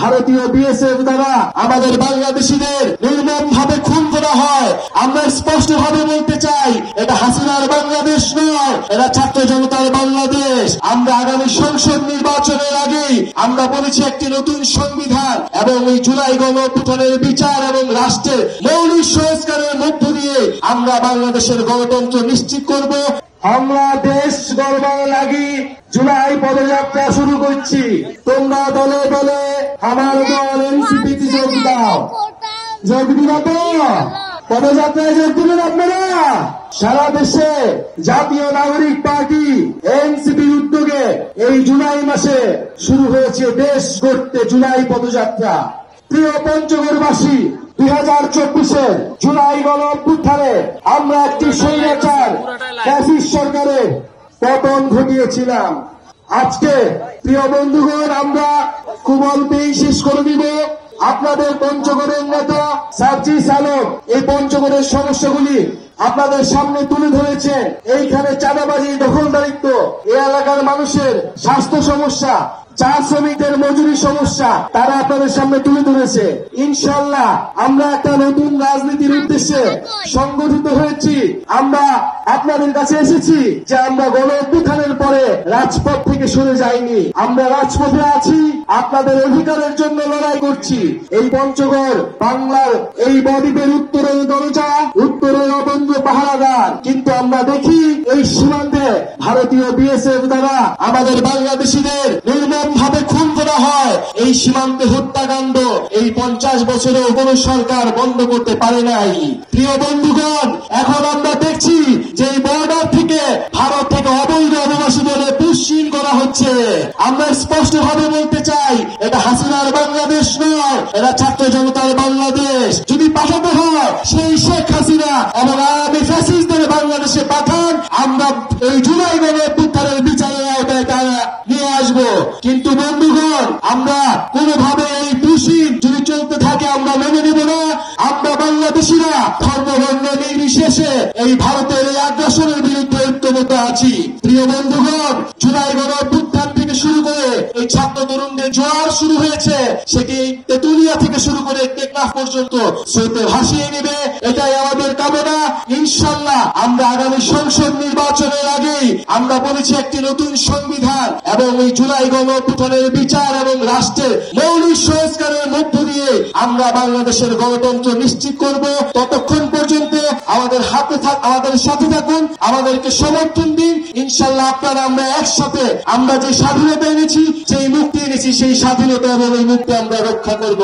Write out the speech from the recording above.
ভারতীয় বিএসএফ দ্বারা আমাদের বাংলাদেশিদের নির্মমভাবে খুন করা হয়। আমরা স্পষ্ট ভাবে বলতে চাই, এটা হাসিনার বাংলাদেশ নয়, এটা ছাত্র জনতার বাংলাদেশ। আমরা আগামী সংসদ নির্বাচনের আগেই আমরা বলেছি একটি নতুন সংবিধান এবং এই জুলাই গণঅভ্যুত্থানের বিচার এবং রাষ্ট্রের মৌলিক সংস্কারের মধ্য দিয়ে আমরা বাংলাদেশের গণতন্ত্র নিশ্চিত করব। আমরা দেশ গড়বার লাগি জুলাই পদযাত্রা শুরু করছি। তোমরা দলে দলে আমার দল এনসিপিতে যোগ দাও। যোগ দিবা তো? পদযাত্রায় যোগ দিবেন আপনারা? সারা দেশে জাতীয় নাগরিক পার্টি এনসিপির উদ্যোগে এই জুলাই মাসে শুরু হয়েছে দেশ গড়তে জুলাই পদযাত্রা। প্রিয় পঞ্চগড়বাসী, 2024-এর জুলাই গণঅভ্যুত্থানে আমরা একটি স্বৈরাচার ফ্যাসিস্ট সরকারের পতন ঘটিয়েছিলাম। আজকে প্রিয় বন্ধুগণ, আমরা খুব অল্পেই শেষ করে দিব। আপনাদের পঞ্চগড়ের নেতা সার্জিস আলম এই পঞ্চগড়ের সমস্যাগুলি আপনাদের সামনে তুলে ধরেছেন। এইখানে চাঁদাবাজি, দখলদারিত্ব, এই এলাকার মানুষের স্বাস্থ্য সমস্যা, চা শ্রমিকদের মজুরি সমস্যা তারা আপনাদের সামনে তুলে ধরেছে। ইনশাআল্লাহ আমরা একটা নতুন রাজনীতির উদ্দেশ্যে সংগঠিত হয়েছি। আমরা আপনাদের কাছে এসেছি যে আমরা গণ অভ্যুত্থানের পরে রাজপথ থেকে সরে যাইনি, আমরা রাজপথে আছি, আপনাদের অধিকারের জন্য লড়াই করছি। এই পঞ্চগড় বাংলার এই বদ্বীপের উত্তরের দরজা, উত্তরের অবন্ধ পাহারাদার। কিন্তু আমরা দেখি এই সীমান্তে ভারতীয় বিএসএফ দ্বারা আমাদের বাংলাদেশিদের নির্মমভাবে খুন করা হয়। এই সীমান্তে হত্যাকাণ্ড এই 50 বছরেও কোন সরকার বন্ধ করতে পারে নাই। প্রিয় বন্ধুগণ, এখন আমরা দেখছি যে এই বর্ডার থেকে ভারত থেকে অবৈধ অভিবাসীদের পুশিং করা হচ্ছে। আমরা স্পষ্ট ভাবে বলতে চাই, এটা হাসিনার বাংলাদেশ নয়, এটা ছাত্র জনতার বাংলাদেশ। যদি পাঠাতে হয় সেই শেখ হাসিনা এবং আওয়ামী ফ্যাসিস্টদের বাংলাদেশে পাঠান, আমরা এই জুলাই গণঅভ্যুত্থানের বিচারের আওতায় নিয়ে আসবো। কিন্তু বন্ধুগণ, আমরা কোনোভাবে এই পুশিং যদি চলতে থাকে আমরা মেনে নেব না। আমরা বাংলাদেশিরা ধর্মবর্ণ নির্বিশেষে এই ভারতের এই আগ্রাসনের বিরুদ্ধে ঐক্যবদ্ধ আছি। প্রিয় বন্ধুগণ, জুলাই গণঅভ্যুত্থান থেকে শুরু করে এই ছাত্র তরুণদের জোয়ার শুরু হয়েছে, সেটি তেতুলিয়া থেকে শুরু করে টেকনাফ পর্যন্ত স্রোতে ভাসিয়ে নেবে, এটাই আমাদের কামনা। ইনশাআল্লাহ আমরা আগামী সংসদ নির্বাচনের আগেই আমরা বলেছি একটি নতুন সংবিধান এবং এই জুলাই গণঅভ্যুত্থানের বিচার এবং রাষ্ট্রের মৌলিক সংস্কারের মধ্য দিয়ে আমরা বাংলাদেশের গণতন্ত্র নিশ্চিত করব। ততক্ষণ পর্যন্ত আমাদের সাথে থাকুন, আমাদেরকে সমর্থন দিন। ইনশাআল্লাহ আপনারা আমরা একসাথে আমরা যে স্বাধীনতা এনেছি, যে মুক্তি এনেছি, সেই স্বাধীনতা এবং এই মুক্তি আমরা রক্ষা করব।